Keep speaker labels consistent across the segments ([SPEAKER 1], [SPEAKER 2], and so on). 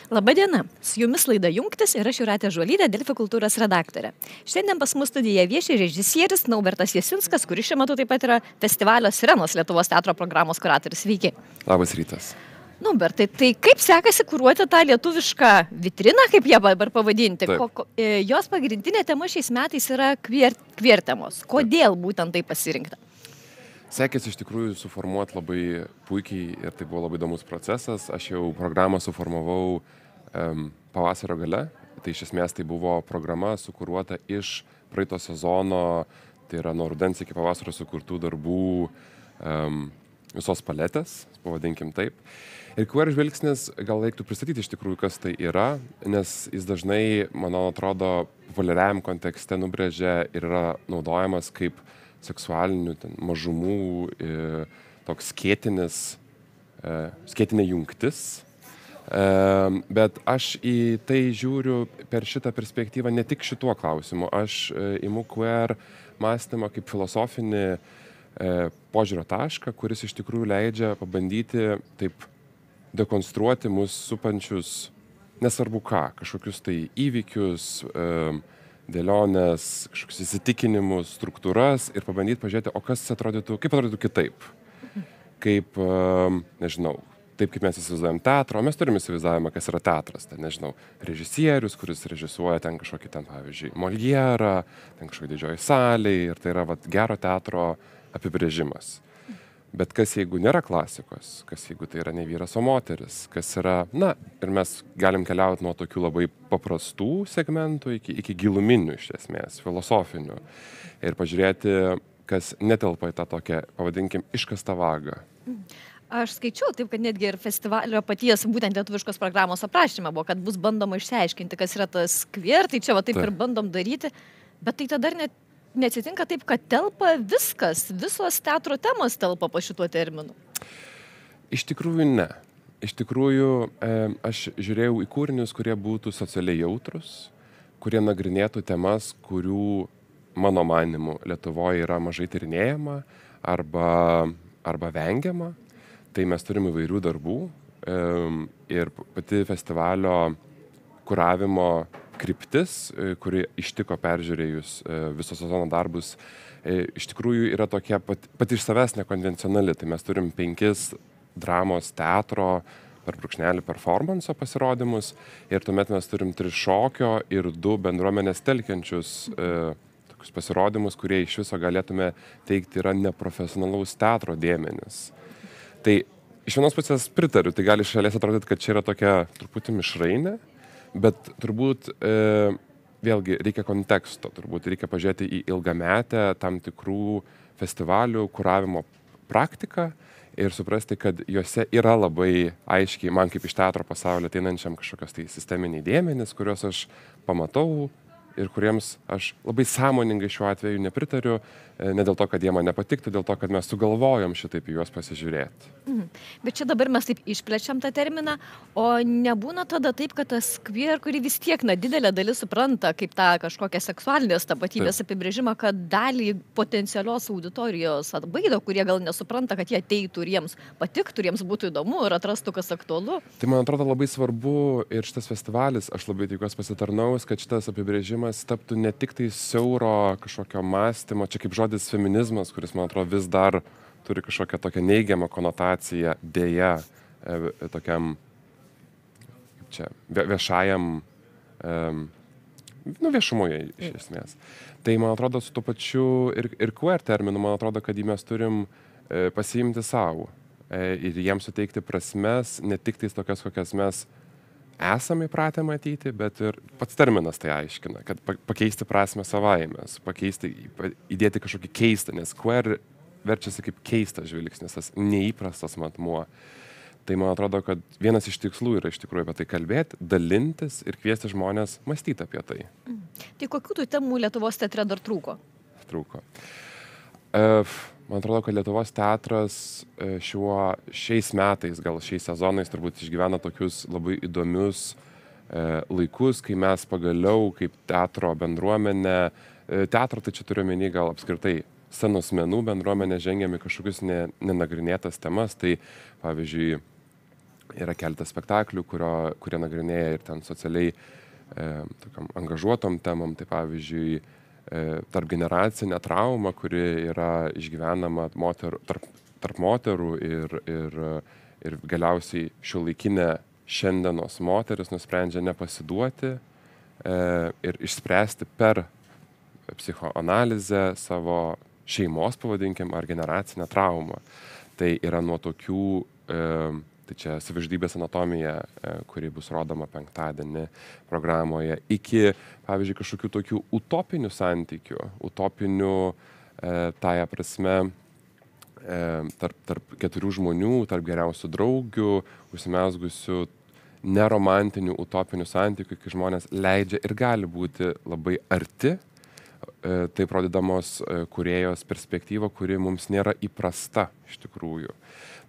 [SPEAKER 1] Labadiena, su jumis laida Jungtis ir aš Jūratė Žuolytė, Delfi kultūros redaktorė. Šiandien pas mus studijoje vieši režisierius Naubertas Jasinskas, kuris šiuo metu taip pat yra festivalio Sirenos Lietuvos teatro programos kuratorius. Sveiki.
[SPEAKER 2] Labas rytas.
[SPEAKER 1] Naubertai, tai kaip sekasi kuruoti tą lietuvišką vitriną, kaip ją dabar pavadinti? Jos pagrindinė tema šiais metais yra queer temos. Kodėl būtent tai pasirinkta?
[SPEAKER 2] Sekėsi iš tikrųjų suformuoti labai puikiai ir tai buvo labai įdomus procesas. Aš jau programą suformavau pavasario gale. Tai iš esmės tai buvo programa sukuruota iš praeito sezono, tai yra nuo rudens iki pavasario sukurtų darbų visos paletės, pavadinkim taip. Ir queer žvilgsnis, gal reiktų pristatyti iš tikrųjų, kas tai yra, nes jis dažnai, man atrodo, populiariajam kontekste nubrėžia ir yra naudojamas kaip seksualinių mažumų toks skėtinė jungtis. Bet aš į tai žiūriu per šitą perspektyvą ne tik šituo klausimu. Aš imu queer mąstymą kaip filosofinį požiūrio tašką, kuris iš tikrųjų leidžia pabandyti taip dekonstruoti mus supančius, nesvarbu ką, kažkokius tai įvykius, dėlionės, kažkokius įsitikinimus, struktūras ir pabandyti pažiūrėti, o kas atrodytų, kaip atrodytų kitaip. Kaip, nežinau, taip kaip mes įsivaizduojam teatrą, o mes turime įsivaizdavimą, kas yra teatras. Tai, nežinau, režisierius, kuris režisuoja ten kažkokį ten, pavyzdžiui, Moljerą, ten kažkokį didžioji salėje ir tai yra gero teatro apibrėžimas. Bet kas jeigu nėra klasikos, kas jeigu tai yra ne vyras, o moteris, kas yra, na, ir mes galim keliauti nuo tokių labai paprastų segmentų iki giluminių iš esmės, filosofinių. Ir pažiūrėti, kas netelpa į tą tokią, pavadinkim, iškastą vagą.
[SPEAKER 1] Aš skaičiau taip, kad netgi ir festivalio paties būtent lietuviškos programos aprašyme buvo, kad bus bandoma išsiaiškinti, kas yra tas queer, tai čia va taip ir bandom daryti, bet tai tada net neatsitinka taip, kad telpa viskas, visos teatro temos telpa po šituo terminu.
[SPEAKER 2] Iš tikrųjų ne. Iš tikrųjų aš žiūrėjau į kūrinius, kurie būtų socialiai jautrus, kurie nagrinėtų temas, kurių mano manimu Lietuvoje yra mažai tyrinėjama arba vengiama. Tai mes turime įvairių darbų ir pati festivalio kuravimo kryptis, kuri ištiko peržiūrėjus viso sezono darbus, iš tikrųjų yra tokia pati iš savęs nekonvencionali. Tai mes turim 5 dramos teatro performanso pasirodymus ir tuomet mes turim 3 šokio ir 2 bendruomenės telkiančius tokius pasirodymus, kurie iš viso galėtume teikti yra neprofesionalaus teatro dėmenis. Tai iš vienos pusės pritariu, tai gali iš šalies atrodyti, kad čia yra tokia truputį mišrainė, bet turbūt vėlgi reikia konteksto, turbūt reikia pažiūrėti į ilgametę tam tikrų festivalių kuravimo praktiką ir suprasti, kad juose yra labai aiškiai, man kaip iš teatro pasaulio ateinančiam kažkokios tai sisteminiai dėmenys, kuriuos aš pamatau ir kuriems aš labai sąmoningai šiuo atveju nepritariu, ne dėl to, kad jie man nepatiktų, dėl to, kad mes sugalvojom šitaip į juos pasižiūrėti.
[SPEAKER 1] Bet čia dabar mes taip išplečiam tą terminą, o nebūna tada taip, kad tas queer, kurį vis tiek didelė dalis supranta kaip tą kažkokią seksualinės tapatybės apibrėžimą, kad dalį potencialios auditorijos atbaido, kurie gal nesupranta, kad jie ateitų ir jiems patiktų, ir jiems būtų įdomu ir atrastų, kas aktualu.
[SPEAKER 2] Tai man atrodo labai svarbu ir šitas festivalis, aš labai tikiuosi pasitarnaus, kad šitas apibrėžimas taptų ne tik tai siauro kažkokio mąstymo, čia kaip žodis feminizmas, kuris, man atrodo, vis dar turi kažkokią tokią neigiamą konotaciją, dėja, tokiam, kaip čia, viešajam, viešumoje iš esmės. Tai, man atrodo, su tuo pačiu ir queer terminu, man atrodo, kad jį mes turim pasiimti savo ir jiems suteikti prasmes, ne tik tais tokias, kokias mes esame įpratę matyti, bet ir pats terminas tai aiškina, kad pakeisti prasmę savaimės, įdėti kažkokį keistą, nes queer verčiasi kaip keistas žvilgsnis, tas neįprastas matmuo. Tai man atrodo, kad vienas iš tikslų yra iš tikrųjų apie tai kalbėti, dalintis ir kviesti žmonės mąstyti apie tai.
[SPEAKER 1] Tai kokių tų temų Lietuvos teatre dar trūko?
[SPEAKER 2] Man atrodo, kad Lietuvos teatras šiais metais, gal šiais sezonais turbūt išgyvena tokius labai įdomius laikus, kai mes pagaliau kaip teatro bendruomenė, teatro tai čia turiu omeny gal apskritai scenos menų bendruomenė žengiame kažkokius nenagrinėtas temas, tai pavyzdžiui yra keletas spektaklių, kurie nagrinėja ir ten socialiai tokiam angažuotom temam, tai pavyzdžiui, tarp generacinė trauma, kuri yra išgyvenama tarp moterų ir galiausiai šiuolaikinė šiandienos moteris nusprendžia nepasiduoti ir išspręsti per psichoanalizę savo šeimos, pavadinkim, ar generacinę traumą. Tai yra nuo tokių, tai čia Savižudybės anatomija, kuri bus rodoma penktadienį programoje, iki, pavyzdžiui, kažkokių tokių utopinių santykių, utopinių tąją prasme tarp keturių žmonių, tarp geriausių draugių, užsimezgusių neromantinių utopinių santykių, kai žmonės leidžia ir gali būti labai arti, taip rodydamos kūrėjos perspektyvą, kuri mums nėra įprasta iš tikrųjų.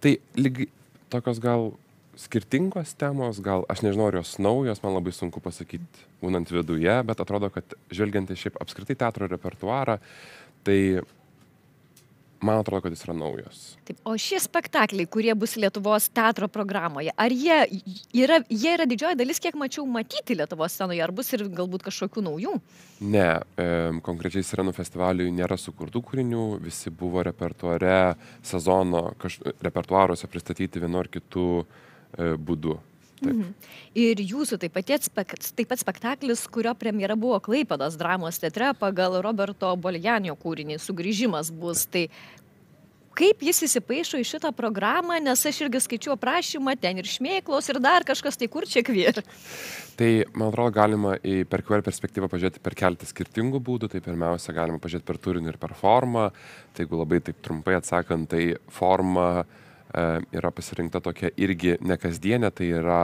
[SPEAKER 2] Tai lyg tokios gal skirtingos temos, gal aš nežinau, ar jos naujos, man labai sunku pasakyti, būnant viduje, bet atrodo, kad žvelgiant į šiaip apskritai teatro repertuarą, tai man atrodo, kad jis yra naujos.
[SPEAKER 1] Taip, o šie spektakliai, kurie bus Lietuvos teatro programoje, ar jie yra didžioji dalis, kiek mačiau, matyti Lietuvos scenoje, ar bus ir galbūt kažkokių naujų?
[SPEAKER 2] Ne, konkrečiai Sirenų festivaliui nėra sukurtų kūrinių, visi buvo repertuare sezono repertuaruose pristatyti vienu ar kitu būdu.
[SPEAKER 1] Ir jūsų taip pat spektaklis, kurio premjera buvo Klaipėdos dramos teatre pagal Roberto Boljanio kūrinį Sugrįžimas bus. Tai kaip jis įsipaišo į šitą programą, nes aš irgi skaičiau aprašymą, ten ir šmėklos, ir dar kažkas, tai kur čia kvier?
[SPEAKER 2] Tai, man atrodo, galima į per queer perspektyvą pažiūrėti per keletą skirtingų būdų. Tai pirmiausia, galima pažiūrėti per turinį ir per formą. Tai jeigu labai taip trumpai atsakant, tai forma yra pasirinkta tokia irgi nekasdienė, tai yra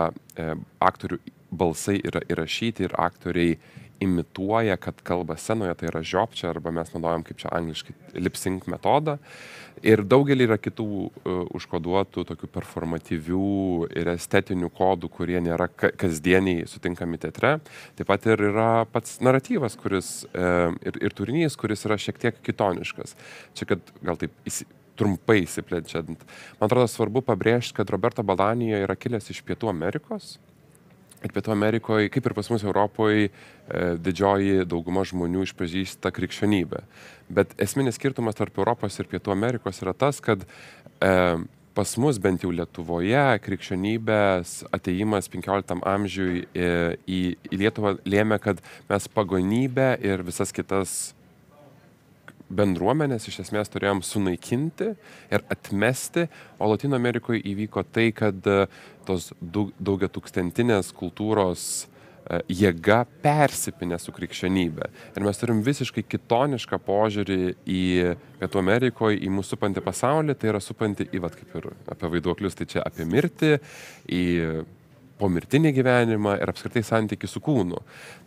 [SPEAKER 2] aktorių balsai yra įrašyti ir aktoriai imituoja, kad kalba scenoje, tai yra žiopčia, arba mes naudojam kaip čia angliškai lip sync metodą. Ir daugelį yra kitų užkoduotų, tokių performatyvių ir estetinių kodų, kurie nėra kasdieniai sutinkami teatre. Taip pat ir yra pats naratyvas, kuris ir turinys, kuris yra šiek tiek kitoniškas. Čia, kad gal taip trumpai įsiplečiant. Man atrodo svarbu pabrėžti, kad Roberto Bolanijo yra kilęs iš Pietų Amerikos. Ir Pietų Amerikoje, kaip ir pas mus Europoje, didžioji dauguma žmonių išpažįsta krikščionybę. Bet esminis skirtumas tarp Europos ir Pietų Amerikos yra tas, kad pas mus, bent jau Lietuvoje, krikščionybės atėjimas 15 amžiui į Lietuvą lėmė, kad mes pagonybę ir visas kitas bendruomenės iš esmės turėjom sunaikinti ir atmesti, o Latino Amerikoje įvyko tai, kad tos daugiatūkstantinės kultūros jėga persipinė su krikščionybė. Ir mes turim visiškai kitonišką požiūrį į Pietų Amerikoje, į mūsų supantį pasaulį, tai yra supanti į, kaip ir apie vaiduoklius, tai čia apie mirtį, į pomirtinį gyvenimą ir apskritai santykį su kūnu.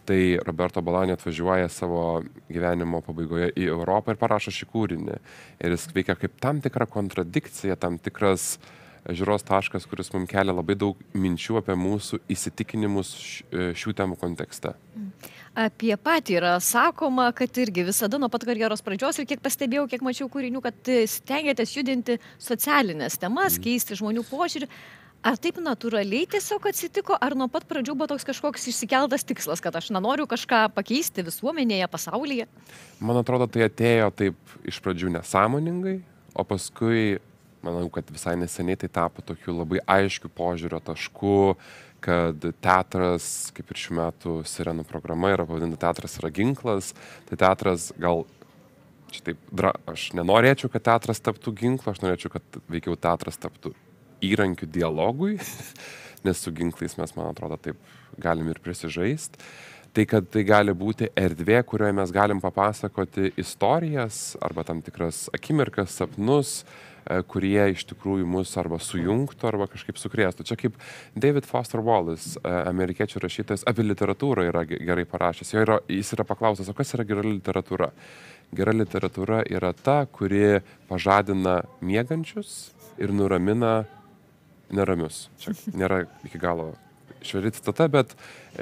[SPEAKER 2] Tai Roberto Bolanijo atvažiuoja savo gyvenimo pabaigoje į Europą ir parašo šį kūrinį. Ir jis veikia kaip tam tikra kontradikcija, tam tikras žiūros taškas, kuris mums kelia labai daug minčių apie mūsų įsitikinimus šių temų kontekste.
[SPEAKER 1] Apie patį yra sakoma, kad irgi visada nuo pat karjeros pradžios ir kiek pastebėjau, kiek mačiau kūrinių, kad stengiatės judinti socialinės temas, keisti žmonių požiūrį. Ar taip natūraliai tiesiog atsitiko, ar nuo pat pradžių buvo toks kažkoks išsikeltas tikslas, kad aš noriu kažką pakeisti visuomenėje, pasaulyje?
[SPEAKER 2] Man atrodo, tai atėjo taip iš pradžių nesąmoningai, o paskui, manau, kad visai neseniai tai tapo tokiu labai aiškiu požiūrio tašku, kad teatras, kaip ir šių metų Sirenų programa yra pavadinta Teatras yra ginklas, tai teatras gal, aš nenorėčiau, kad teatras taptų ginklu, aš norėčiau, kad veikiau teatras taptų įrankių dialogui, nes su ginklais mes, man atrodo, taip galim ir prisižaist. Tai, kad tai gali būti erdvė, kurioje mes galim papasakoti istorijas arba tam tikras akimirkas, sapnus, kurie iš tikrųjų mus arba sujungtų, arba kažkaip sukrėstų. Čia kaip David Foster Wallace, amerikiečių rašytojas, apie literatūrą yra gerai parašęs. Jis yra paklausęs, o kas yra gera literatūra? Gera literatūra yra ta, kuri pažadina miegančius ir nuramina neramius. Čia nėra iki galo švari citata, bet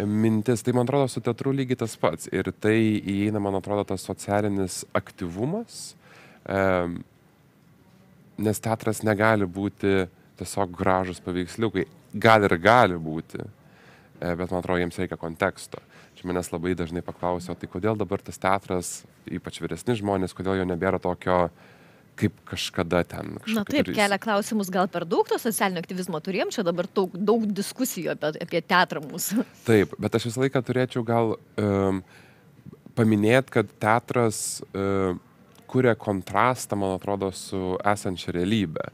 [SPEAKER 2] mintis, tai man atrodo su teatru lygiai tas pats. Ir tai įeina, man atrodo, tas socialinis aktyvumas, nes teatras negali būti tiesiog gražus paveiksliukai. Gali būti, bet man atrodo, jiems reikia konteksto. Čia manęs labai dažnai paklausia, tai kodėl dabar tas teatras, ypač vyresni žmonės, kodėl jo nebėra tokio, kaip kažkada ten.
[SPEAKER 1] Na taip, kelia klausimus, gal per daug to socialinio aktyvizmo turėjom, čia dabar daug diskusijų apie teatrą mūsų.
[SPEAKER 2] Taip, bet aš visą laiką turėčiau gal paminėti, kad teatras kuria kontrastą, man atrodo, su esančia realybė.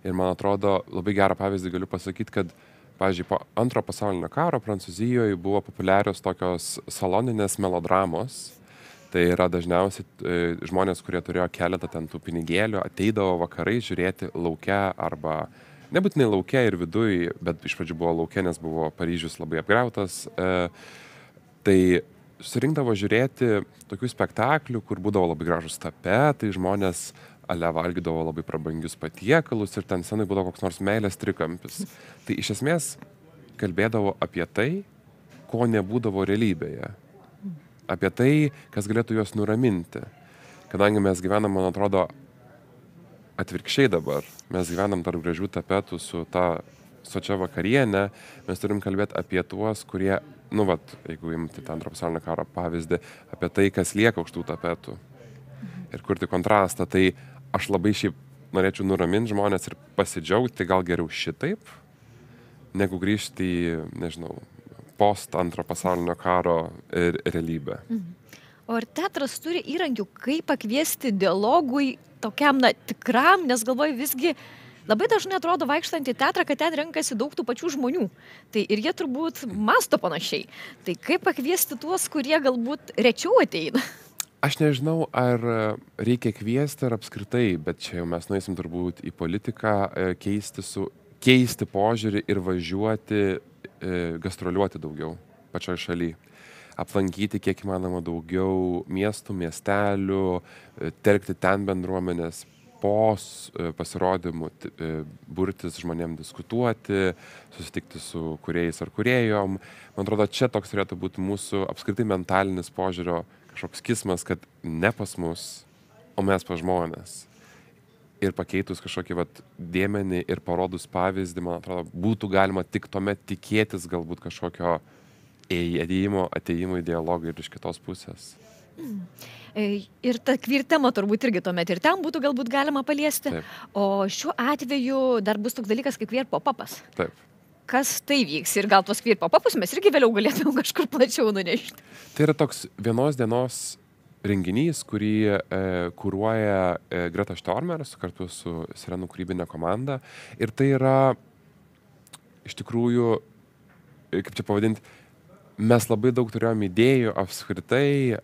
[SPEAKER 2] Ir man atrodo, labai gerą pavyzdį galiu pasakyti, kad, pavyzdžiui, po Antro pasaulinio karo Prancūzijoje buvo populiarios tokios saloninės melodramos. Tai yra dažniausiai žmonės, kurie turėjo keletą ten tų pinigėlių, ateidavo vakarai žiūrėti lauke arba nebūtinai lauke ir viduj, bet iš pradžių buvo lauke, nes buvo Paryžius labai apgriautas. Tai susirinkdavo žiūrėti tokių spektaklių, kur būdavo labai gražus tapetai, žmonės ale valgydavo labai prabangius patiekalus ir ten senai būdavo koks nors meilės trikampis. Tai iš esmės kalbėdavo apie tai, ko nebūdavo realybėje. Apie tai, kas galėtų juos nuraminti. Kadangi mes gyvenam, man atrodo, atvirkščiai dabar, mes gyvenam tarp gražių tapetų su ta sočia vakarienė, mes turim kalbėti apie tuos, kurie, jeigu imti tą Antro pasaulinio karo pavyzdį, apie tai, kas lieka už tų tapetų ir kurti kontrastą. Tai aš labai šiaip norėčiau nuraminti žmonės ir pasidžiaugti gal geriau šitaip, negu grįžti į, nežinau, post Antro pasaulinio karo realybę.
[SPEAKER 1] O ar teatras turi įrankių, kaip pakviesti dialogui tokiam, tikram, nes galvoju visgi labai dažnai atrodo vaikštant į teatrą, kad ten renkasi daug tų pačių žmonių. Tai ir jie turbūt mąsto panašiai. Tai kaip pakviesti tuos, kurie galbūt rečiau ateina?
[SPEAKER 2] Aš nežinau, ar reikia kviesti ar apskritai, bet čia jau mes nueisim turbūt į politiką, keisti požiūrį ir važiuoti, gastroliuoti daugiau pačioj šaly. Aplankyti kiek įmanoma daugiau miestų, miestelių, telkti ten bendruomenės, pasirodymų, burtis žmonėm diskutuoti, susitikti su kūrėjais ar kūrėjom. Man atrodo, čia toks turėtų būti mūsų apskritai mentalinis požiūrio kažkoks kismas, kad ne pas mus, o mes pas žmonės. Ir pakeitus kažkokį dėmenį ir parodus pavyzdį, man atrodo, būtų galima tik tuomet tikėtis galbūt kažkokio ateimo į dialogą ir iš kitos pusės.
[SPEAKER 1] Ir ta queer tema turbūt irgi tuomet ir ten būtų galbūt galima paliesti.
[SPEAKER 2] Taip.
[SPEAKER 1] O šiuo atveju dar bus toks dalykas kaip queer pop-upas.
[SPEAKER 2] Taip.
[SPEAKER 1] Kas tai vyks? Ir gal tuos queer pop-upus mes irgi vėliau galėtume kažkur plačiau nunešti.
[SPEAKER 2] Tai yra toks vienos dienos renginys, kurį kuruoja Greta Stormer kartu su Sirenų kūrybinė komanda. Ir tai yra iš tikrųjų, kaip čia pavadinti, mes labai daug turėjom idėjų apskritai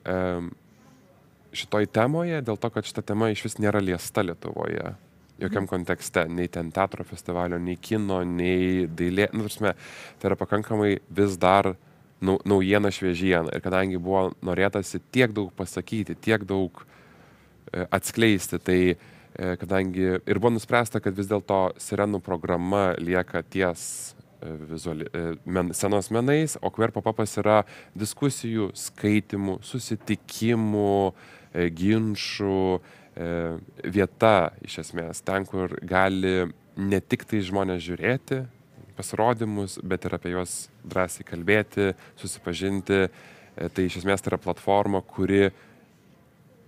[SPEAKER 2] šitoj temoje, dėl to, kad šita tema iš vis nėra liesta Lietuvoje. Jokiam kontekste, nei ten teatro festivalio, nei kino, nei dailė. Tai yra pakankamai vis dar naujiena šviežiena. Ir kadangi buvo norėtasi tiek daug pasakyti, tiek daug atskleisti, tai kadangi ir buvo nuspręsta, kad vis dėlto Sirenų programa lieka ties senos menais, o queer pop-upas yra diskusijų, skaitimų, susitikimų, ginčų vieta iš esmės, ten, kur gali ne tik tai žmonės žiūrėti pasirodymus, bet ir apie juos drąsiai kalbėti, susipažinti. Tai iš esmės tai yra platforma, kuri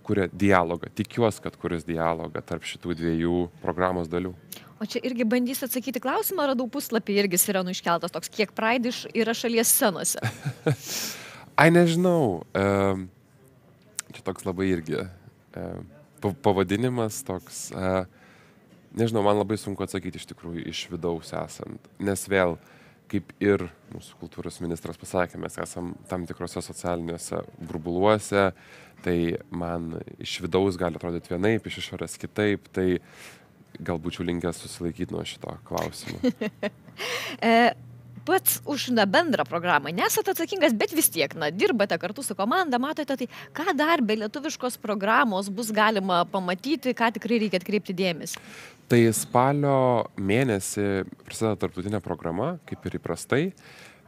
[SPEAKER 2] kuria dialogą. Tikiuosi, kad kuris dialogą tarp šitų dviejų programos dalių.
[SPEAKER 1] O čia irgi bandys atsakyti klausimą, radau puslapį irgi Sirenų iškeltas toks, kiek Pride yra šalies scenose?
[SPEAKER 2] Ai, nežinau. Čia toks labai irgi pavadinimas toks, nežinau, man labai sunku atsakyti iš tikrųjų iš vidaus esant, nes vėl, kaip ir mūsų kultūros ministras pasakė, mes esam tam tikrose socialiniuose burbuluose, tai man iš vidaus gali atrodyti vienaip, iš išorės kitaip, tai galbūt linkęs susilaikyti nuo šito klausimo.
[SPEAKER 1] Pats už bendrą programą nesate atsakingas, bet vis tiek, dirbate kartu su komanda, matote, tai ką dar be lietuviškos programos bus galima pamatyti, ką tikrai reikia atkreipti dėmesį?
[SPEAKER 2] Tai spalio mėnesį prasideda tarptautinė programa, kaip ir įprastai.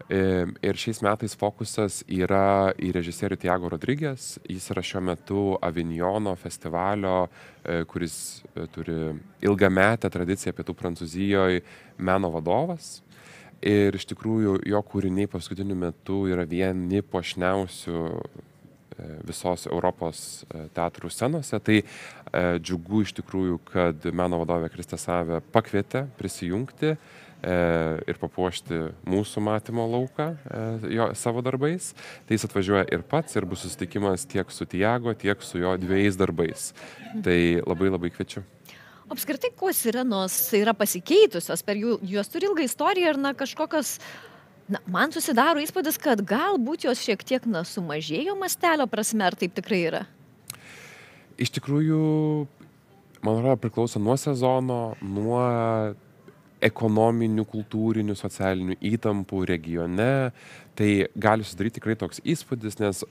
[SPEAKER 2] Ir šiais metais fokusas yra į režisierių Tiago Rodriguez. Jis yra šiuo metu Avignono festivalio, kuris turi ilgametę tradiciją pietų Prancūzijoje, meno vadovas. Ir iš tikrųjų jo kūriniai paskutiniu metu yra vieni puošniausių visos Europos teatrų scenose. Tai džiugu iš tikrųjų, kad meno vadovė Kristė Savė pakvietė prisijungti ir papuošti mūsų matymo lauką savo darbais. Tai jis atvažiuoja ir pats, ir bus susitikimas tiek su Tiago, tiek su jo 2 darbais. Tai labai labai kviečiu.
[SPEAKER 1] Apskritai, kuo sirenos yra pasikeitusios, per juos turi ilgą istoriją ir kažkokios, man susidaro įspūdis, kad galbūt jos šiek tiek sumažėjo mastelio prasme, ar taip tikrai yra?
[SPEAKER 2] Iš tikrųjų, man atrodo, priklauso nuo sezono, nuo ekonominių, kultūrinių, socialinių įtampų regione. Tai gali sudaryti tikrai toks įspūdis, nes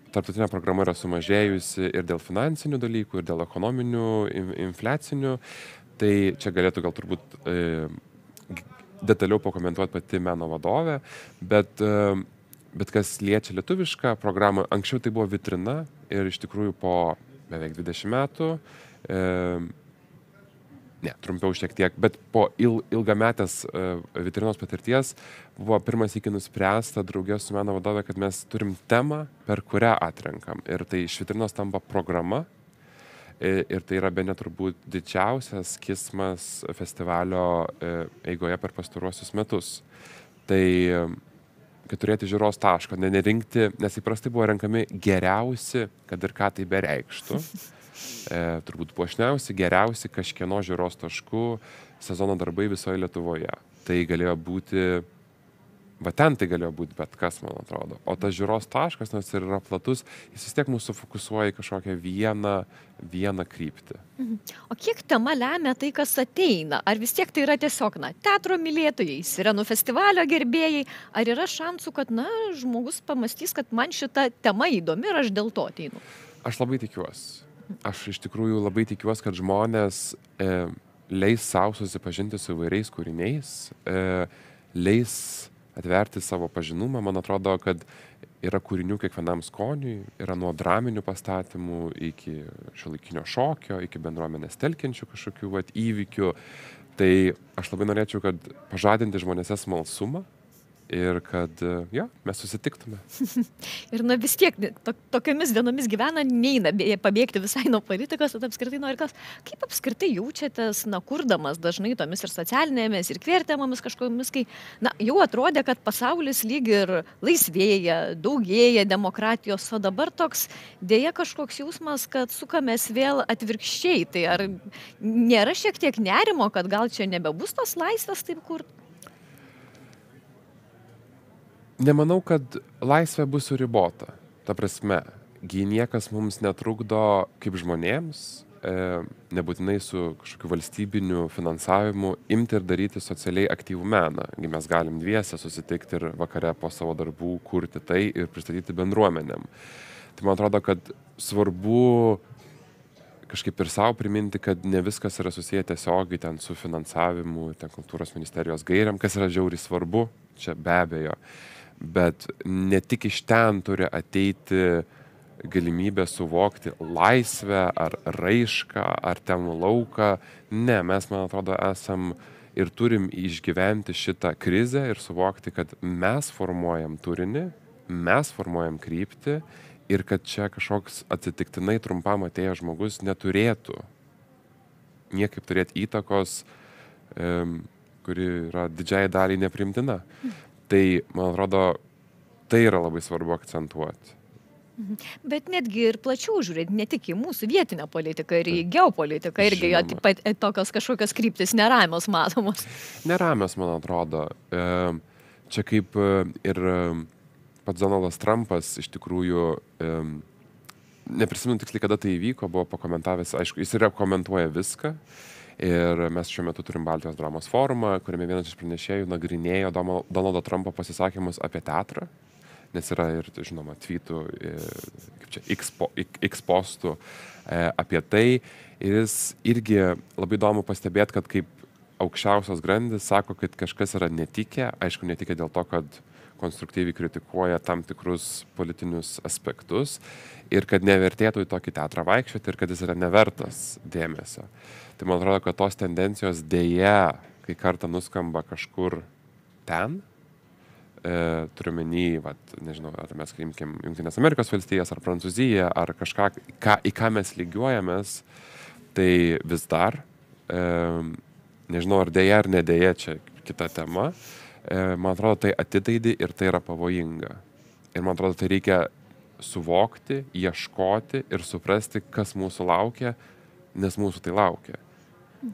[SPEAKER 2] tarptautinė programa yra sumažėjusi ir dėl finansinių dalykų, ir dėl ekonominių, infliacinių. Tai čia galėtų gal turbūt detaliau pakomentuoti pati meno vadovė, bet kas liečia lietuvišką programą, anksčiau tai buvo vitrina ir iš tikrųjų po beveik 20 metų, trumpiau šiek tiek, bet po ilgametės vitrinos patirties buvo pirmas iki nuspręsta draugė su meno vadovė, kad mes turim temą, per kurią atrenkam. Ir tai iš vitrinos tampa programa. Ir tai yra bene turbūt didžiausias kismas festivalio eigoje per pastaruosius metus. Tai kad turėti žiūros tašką, nerinkti, nes įprastai buvo renkami geriausi, kad ir ką tai bereikštų. Turbūt puošniausi, geriausi kažkieno žiūros taškų sezono darbai visoje Lietuvoje. Tai galėjo būti, tai galėjo būti bet kas, man atrodo. O tas žiūros taškas, nors ir yra platus, jis vis tiek mūsų fokusuoja į kažkokią vieną kryptį.
[SPEAKER 1] O kiek tema lemia tai, kas ateina? Ar vis tiek tai yra tiesiog, teatro mylėtojai, sirenų festivalio gerbėjai? Ar yra šansų, kad, žmogus pamastys, kad man šita tema įdomi ir aš dėl to ateinu?
[SPEAKER 2] Aš labai tikiuosi. Aš iš tikrųjų labai tikiuosi, kad žmonės leis savo susipažinti su įvairiais kūriniais, leis atverti savo pažinumą. Man atrodo, kad yra kūrinių kiekvienam skoniui, yra nuo draminių pastatymų iki šiuolaikinio šokio, iki bendruomenės telkiančių kažkokių įvykių. Tai aš labai norėčiau, kad pažadinti žmonėse smalsumą. Ir kad, mes susitiktume.
[SPEAKER 1] Ir vis tiek, tokiamis dienomis gyvena, neina pabėgti visai nuo politikos, tad apskritai noriu kaip apskritai jaučiatės, kurdamas dažnai tomis ir socialinėmis, ir kviertemomis kažkomis, kai, jau atrodė, kad pasaulis lyg ir laisvėja, daugėja demokratijos, o dabar toks dėja kažkoks jausmas, kad sukamės vėl atvirkščiai. Tai ar nėra šiek tiek nerimo, kad gal čia nebebus tos laisvės taip kur?
[SPEAKER 2] Nemanau, kad laisvė bus suribota. Ta prasme, niekas mums netrukdo kaip žmonėms, nebūtinai su kažkokiu valstybiniu finansavimu, imti ir daryti socialiai aktyvų meną. Mes galim dviese susitikti ir vakare po savo darbų kurti tai ir pristatyti bendruomenėm. Tai man atrodo, kad svarbu kažkaip ir savo priminti, kad ne viskas yra susiję tiesiogiai ten su finansavimu, ten kultūros ministerijos gairiam, kas yra žiauriai svarbu, čia be abejo. Bet ne tik iš ten turi ateiti galimybę suvokti laisvę ar raišką ar temų lauką. Ne, mes, man atrodo, esam ir turim išgyventi šitą krizę ir suvokti, kad mes formuojam turinį, mes formuojam kryptį ir kad čia kažkoks atsitiktinai trumpam atėjęs žmogus neturėtų niekaip turėti įtakos, kuri yra didžiai daliai nepriimtina. Tai, man atrodo, tai yra labai svarbu akcentuoti.
[SPEAKER 1] Bet netgi ir plačiau žiūrėti, ne tik į mūsų vietinę politiką, ir į geopolitiką, irgi jo taip pat tokios kažkokios kryptis neramios matomos.
[SPEAKER 2] Neramios, man atrodo. Čia kaip ir pats Donaldas Trumpas iš tikrųjų, neprisimenu tiksliai, kada tai įvyko, buvo pakomentavęs, aišku, jis ir komentuoja viską. Ir mes šiuo metu turim Baltijos dramos forumą, kuriame vienas iš pranešėjų nagrinėjo Donaldo Trumpo pasisakymus apie teatrą, nes yra ir, žinoma, tweetų, kaip čia, X postų apie tai. Ir jis irgi labai įdomu pastebėti, kad kaip aukščiausios grandys sako, kad kažkas yra netikę, aišku, netikę dėl to, kad konstruktyviai kritikuoja tam tikrus politinius aspektus ir kad nevertėtų į tokį teatrą vaikščioti ir kad jis yra nevertas dėmesio. Tai man atrodo, kad tos tendencijos dėja, kai kartą nuskamba kažkur ten, turiuomenį, nežinau, ar mes imkim Jungtinės Amerikos valstijas, ar Prancūziją, ar kažką, į ką mes lygiuojamės, tai vis dar, nežinau, ar dėja ar nedėja, čia kita tema, man atrodo, tai atidaidi ir tai yra pavojinga. Ir man atrodo, tai reikia suvokti, ieškoti ir suprasti, kas mūsų laukia, nes mūsų tai laukia.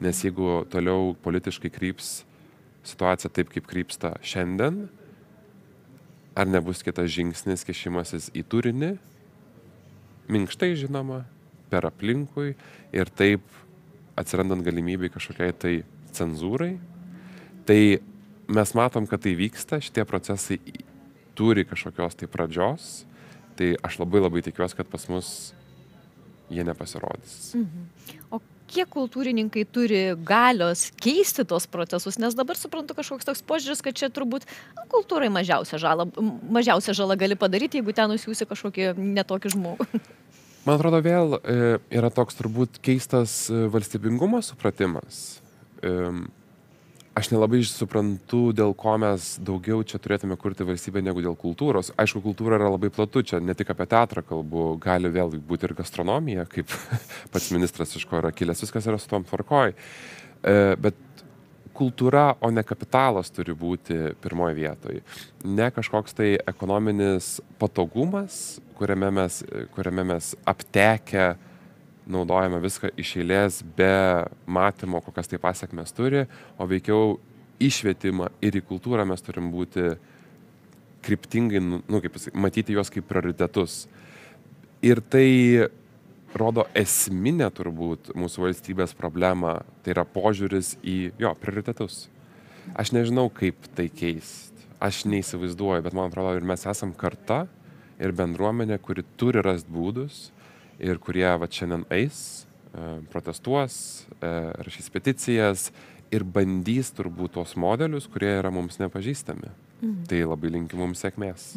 [SPEAKER 2] Nes jeigu toliau politiškai kryps situacija taip, kaip krypsta šiandien, ar nebus kitas žingsnis kišimasis į turinį, minkštai žinoma, per aplinkui ir taip atsirandant galimybei kažkokiai tai cenzūrai, tai mes matom, kad tai vyksta, šitie procesai turi kažkokios tai pradžios, tai aš labai tikiuosi, kad pas mus jie nepasirodys.
[SPEAKER 1] O kiek kultūrininkai turi galios keisti tos procesus, nes dabar suprantu kažkoks toks požiūris, kad čia turbūt kultūrai mažiausia žala gali padaryti, jeigu ten nusiųsi kažkokį netokį žmogų.
[SPEAKER 2] Man atrodo, vėl yra toks turbūt keistas valstybingumo supratimas. Aš nelabai suprantu, dėl ko mes daugiau čia turėtume kurti valstybę negu dėl kultūros. Aišku, kultūra yra labai platu, čia ne tik apie teatrą kalbu, gali vėl būti ir gastronomija, kaip pats ministras iš ko yra kilęs, viskas yra su tom tvarkoj. Bet kultūra, o ne kapitalas turi būti pirmoje vietoje. Ne kažkoks tai ekonominis patogumas, kuriame mes aptekę naudojame viską iš eilės be matymo, kokias tai pasiekmes turi, o veikiau išvietimą ir į kultūrą mes turim būti kryptingai, matyti juos kaip prioritetus. Ir tai rodo esminę turbūt mūsų valstybės problemą, tai yra požiūris į prioritetus. Aš nežinau, kaip tai keisti, aš neįsivaizduoju, bet man atrodo, ir mes esam karta ir bendruomenė, kuri turi rasti būdus, ir kurie šiandien eis, protestuos, rašys peticijas ir bandys turbūt tos modelius, kurie yra mums nepažįstami. Tai labai linkiu mums sėkmės.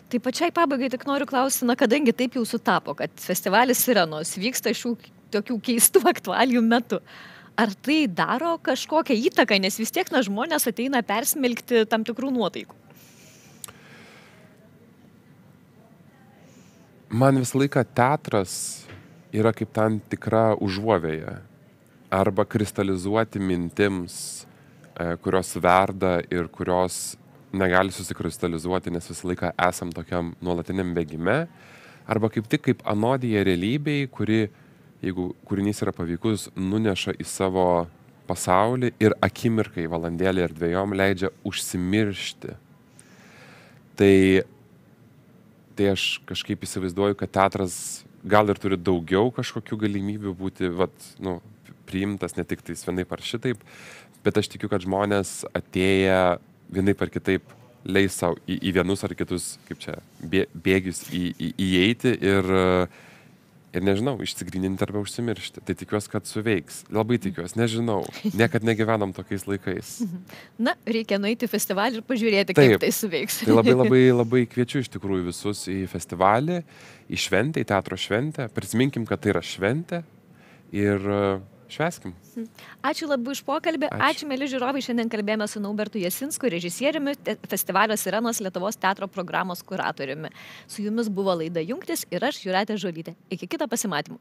[SPEAKER 1] Tai pačiai pabaigai tik noriu klausti, kadangi taip jau sutapo, kad festivalis Sirenos vyksta šių tokių keistų aktualijų metu. Ar tai daro kažkokią įtaką, nes vis tiek žmonės ateina persmelkti tam tikrų nuotaikų?
[SPEAKER 2] Man visą laiką teatras yra kaip tam tikra užuovėja arba kristalizuoti mintims, kurios verda ir kurios negali susikristalizuoti, nes visą laiką esam tokiam nuolatiniam bėgime, arba kaip tik kaip anodija realybei, kuri, jeigu kūrinys yra paveikus, nuneša į savo pasaulį ir akimirkai, valandėlį ir dviejom leidžia užsimiršti. Tai aš kažkaip įsivaizduoju, kad teatras gal ir turi daugiau kažkokių galimybių būti priimtas, ne tik tais vienaip ar šitaip, bet aš tikiu, kad žmonės atėję vienaip ar kitaip leis savo į vienus ar kitus, kaip čia, bėgius įeiti ir nežinau, išsigryninti arba užsimiršti. Tai tikiuosi, kad suveiks. Labai tikiuosi, nežinau. Niekad negyvenam tokiais laikais.
[SPEAKER 1] Reikia nueiti į festivalį ir pažiūrėti, kaip tai suveiks.
[SPEAKER 2] Tai labai kviečiu iš tikrųjų visus į festivalį, į šventę, į teatro šventę. Prisiminkim, kad tai yra šventė ir švęskim.
[SPEAKER 1] Ačiū labai už pokalbį. Ačiū, mėly žiūrovai. Šiandien kalbėjome su Naubertu Jasinsku, režisieriumi, festivalio Sirenos Lietuvos teatro programos kuratoriumi. Su jumis buvo laida Jungtis ir aš, Jūratė Žuolytė. Iki kito pasimatymų.